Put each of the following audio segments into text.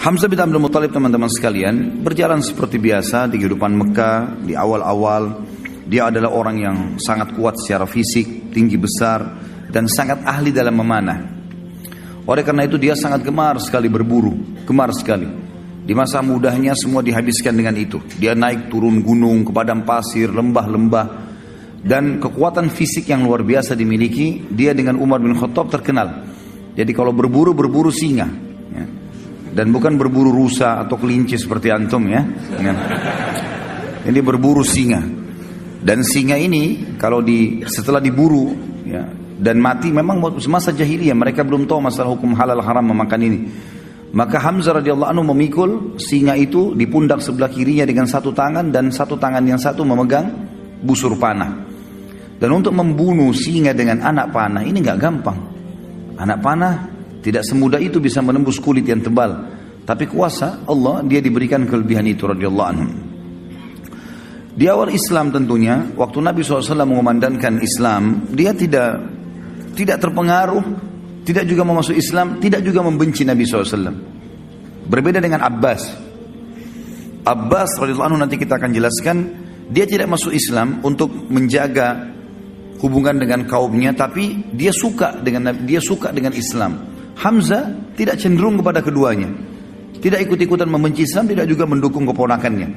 Hamzah bin Abdul Muttalib, teman-teman sekalian, berjalan seperti biasa di kehidupan Mekah. Di awal-awal dia adalah orang yang sangat kuat secara fisik, tinggi besar, dan sangat ahli dalam memanah. Oleh karena itu dia sangat gemar sekali berburu, gemar sekali. Di masa mudanya semua dihabiskan dengan itu. Dia naik turun gunung, ke padang pasir, lembah-lembah, dan kekuatan fisik yang luar biasa dimiliki. Dia dengan Umar bin Khattab terkenal. Jadi kalau berburu singa, ya. Dan bukan berburu rusa atau kelinci seperti antum, ya. Ini berburu singa. Dan singa ini kalau setelah diburu, ya, dan mati, memang semasa jahiliyah mereka belum tahu masalah hukum halal haram memakan ini. Maka Hamzah radhiyallahu anhu memikul singa itu di pundak sebelah kirinya dengan satu tangan, dan satu tangan yang satu memegang busur panah. Dan untuk membunuh singa dengan anak panah ini nggak gampang. Anak panah tidak semudah itu bisa menembus kulit yang tebal. Tapi kuasa Allah, dia diberikan kelebihan itu radhiyallahu anhu. Di awal Islam tentunya, waktu Nabi SAW mengumandangkan Islam, dia tidak terpengaruh, tidak juga mau masuk Islam, tidak juga membenci Nabi SAW. Berbeda dengan Abbas. Abbas radhiyallahu anhu, nanti kita akan jelaskan, dia tidak masuk Islam untuk menjaga hubungan dengan kaumnya, tapi dia suka dengan Islam. Hamzah tidak cenderung kepada keduanya, tidak ikut-ikutan membenci Islam, tidak juga mendukung keponakannya.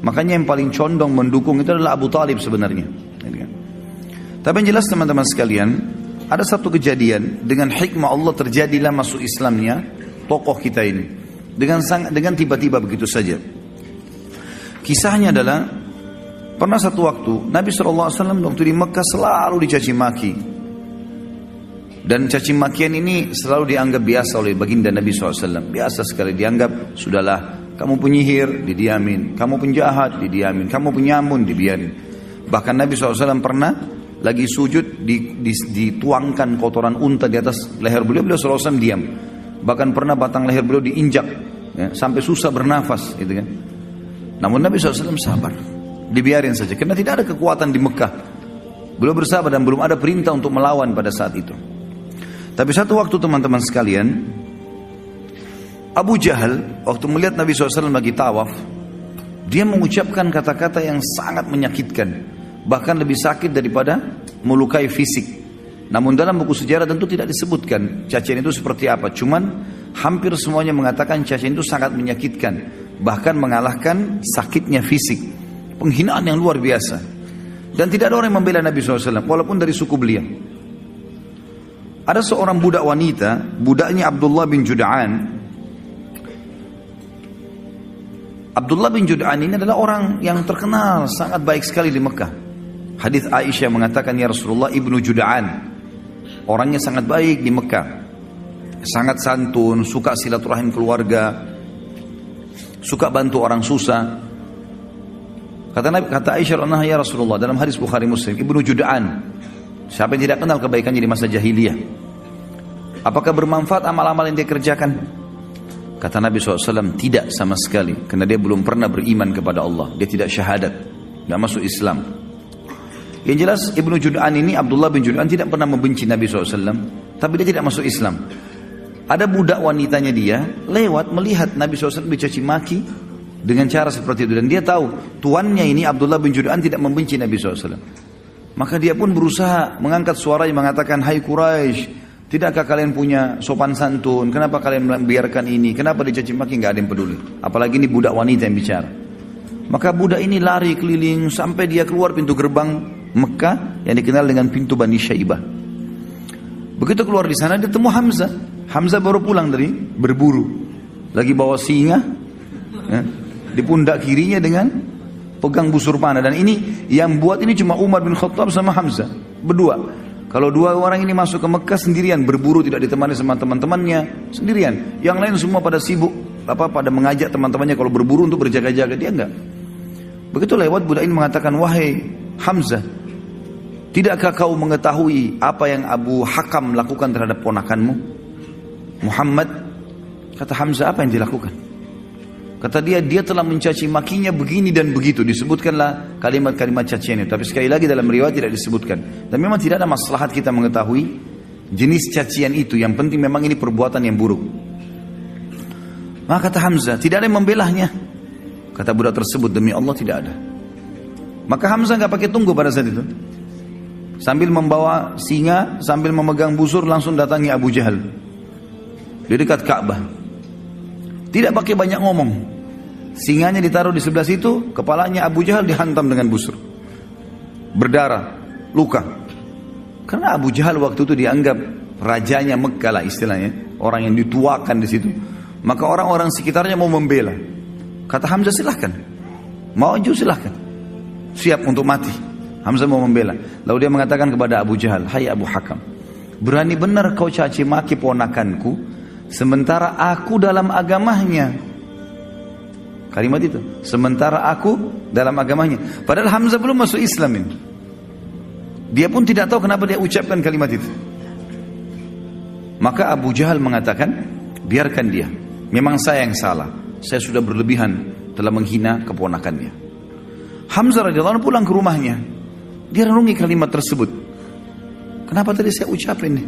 Makanya yang paling condong mendukung itu adalah Abu Talib sebenarnya. Tapi yang jelas teman-teman sekalian, ada satu kejadian dengan hikmah Allah terjadilah masuk Islamnya tokoh kita ini dengan tiba-tiba begitu saja. Kisahnya adalah, pernah satu waktu Nabi SAW waktu di Mekah selalu dicaci maki. Dan caci makian ini selalu dianggap biasa oleh baginda Nabi SAW. Biasa sekali dianggap, sudahlah, kamu penyihir, didiamin. Kamu penjahat, didiamin. Kamu penyamun, dibiarin. Bahkan Nabi SAW pernah lagi sujud, dituangkan kotoran unta di atas leher beliau SAW diam. Bahkan pernah batang leher beliau diinjak, ya, sampai susah bernafas, gitu kan. Namun Nabi SAW sabar, dibiarin saja, karena tidak ada kekuatan di Mekah. Beliau bersabar dan belum ada perintah untuk melawan pada saat itu. Tapi satu waktu teman-teman sekalian, Abu Jahal waktu melihat Nabi SAW lagi tawaf, dia mengucapkan kata-kata yang sangat menyakitkan, bahkan lebih sakit daripada melukai fisik. Namun dalam buku sejarah tentu tidak disebutkan cacian itu seperti apa. Cuman hampir semuanya mengatakan cacian itu sangat menyakitkan, bahkan mengalahkan sakitnya fisik. Penghinaan yang luar biasa. Dan tidak ada orang yang membela Nabi SAW, walaupun dari suku beliau. Ada seorang budak wanita, budaknya Abdullah bin Jud'an. Abdullah bin Jud'an ini adalah orang yang terkenal, sangat baik sekali di Mekah. Hadis Aisyah mengatakan, ya Rasulullah, Ibnu Jud'an, orangnya sangat baik di Mekah. Sangat santun, suka silaturahim keluarga, suka bantu orang susah. Kata Aisyah, ya Rasulullah, dalam hadis Bukhari Muslim, Ibnu Jud'an, siapa yang tidak kenal kebaikannya di masa jahiliyah? Apakah bermanfaat amal-amal yang dia kerjakan? Kata Nabi SAW, tidak sama sekali. Karena dia belum pernah beriman kepada Allah. Dia tidak syahadat, tidak masuk Islam. Yang jelas Ibnu Jud'an ini, Abdullah bin Jud'an, tidak pernah membenci Nabi SAW, tapi dia tidak masuk Islam. Ada budak wanitanya dia lewat melihat Nabi SAW dicaci maki dengan cara seperti itu. Dan dia tahu tuannya ini, Abdullah bin Jud'an, tidak membenci Nabi SAW. Maka dia pun berusaha mengangkat suaranya mengatakan, hai Quraisy, tidakkah kalian punya sopan santun? Kenapa kalian membiarkan ini? Kenapa dicaci maki? Nggak ada yang peduli. Apalagi ini budak wanita yang bicara. Maka budak ini lari keliling sampai dia keluar pintu gerbang Mekah yang dikenal dengan pintu Bani Syaibah. Begitu keluar di sana dia temu Hamzah. Hamzah baru pulang dari berburu, lagi bawa singa, ya, di pundak kirinya dengan pegang busur panah. Dan ini yang buat ini cuma Umar bin Khattab sama Hamzah berdua. Kalau dua orang ini masuk ke Mekah sendirian, berburu tidak ditemani sama teman-temannya, sendirian. Yang lain semua pada sibuk, pada mengajak teman-temannya kalau berburu untuk berjaga-jaga, dia enggak. Begitu lewat, budak ini mengatakan, wahai Hamzah, tidakkah kau mengetahui apa yang Abu Hakam lakukan terhadap ponakanmu Muhammad? Kata Hamzah, apa yang dilakukan? Kata dia telah mencaci makinya begini dan begitu. Disebutkanlah kalimat-kalimat cacian itu. Tapi sekali lagi dalam riwayat tidak disebutkan. Dan memang tidak ada maslahat kita mengetahui jenis cacian itu. Yang penting memang ini perbuatan yang buruk. Maka kata Hamzah, tidak ada yang membelahnya. Kata budak tersebut, demi Allah tidak ada. Maka Hamzah nggak pakai tunggu pada saat itu. Sambil membawa singa, sambil memegang busur, langsung datangi Abu Jahal di dekat Ka'bah. Tidak pakai banyak ngomong. Singanya ditaruh di sebelah situ, kepalanya Abu Jahal dihantam dengan busur. Berdarah, luka. Karena Abu Jahal waktu itu dianggap rajanya Mekkah lah istilahnya, orang yang dituakan di situ. Maka orang-orang sekitarnya mau membela. Kata Hamzah, silahkan, maju silahkan, siap untuk mati. Hamzah mau membela. Lalu dia mengatakan kepada Abu Jahal, hai Abu Hakam, berani benar kau caci maki ponakanku, sementara aku dalam agamanya. Kalimat itu, sementara aku dalam agamanya. Padahal Hamzah belum masuk Islam ini. Dia pun tidak tahu kenapa dia ucapkan kalimat itu. Maka Abu Jahal mengatakan, biarkan dia, memang saya yang salah, saya sudah berlebihan telah menghina keponakannya. Hamzah radhiyallahu anhu pulang ke rumahnya. Dia renungi kalimat tersebut. Kenapa tadi saya ucapin nih?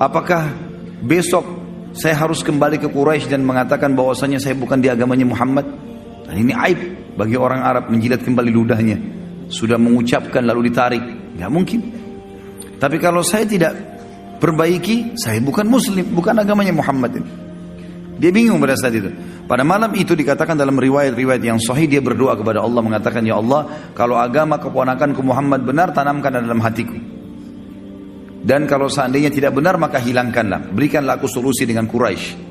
Apakah besok saya harus kembali ke Quraisy dan mengatakan bahwasanya saya bukan di agamanya Muhammad? Dan ini aib bagi orang Arab menjilat kembali ludahnya. Sudah mengucapkan lalu ditarik, nggak mungkin. Tapi kalau saya tidak perbaiki, saya bukan Muslim, bukan agamanya Muhammad ini. Dia bingung pada saat itu. Pada malam itu dikatakan dalam riwayat-riwayat yang sahih, dia berdoa kepada Allah mengatakan, ya Allah, kalau agama keponakanku Muhammad benar, tanamkan dalam hatiku. Dan kalau seandainya tidak benar, maka hilangkanlah, berikanlah aku solusi dengan Quraisy.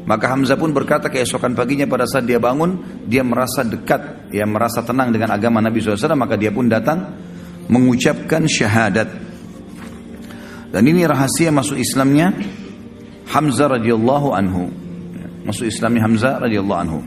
Maka Hamzah pun berkata keesokan paginya pada saat dia bangun, dia merasa dekat, dia merasa tenang dengan agama Nabi SAW, maka dia pun datang mengucapkan syahadat. Dan ini rahasia masuk Islamnya Hamzah radhiyallahu anhu. Masuk Islamnya Hamzah radhiyallahu anhu.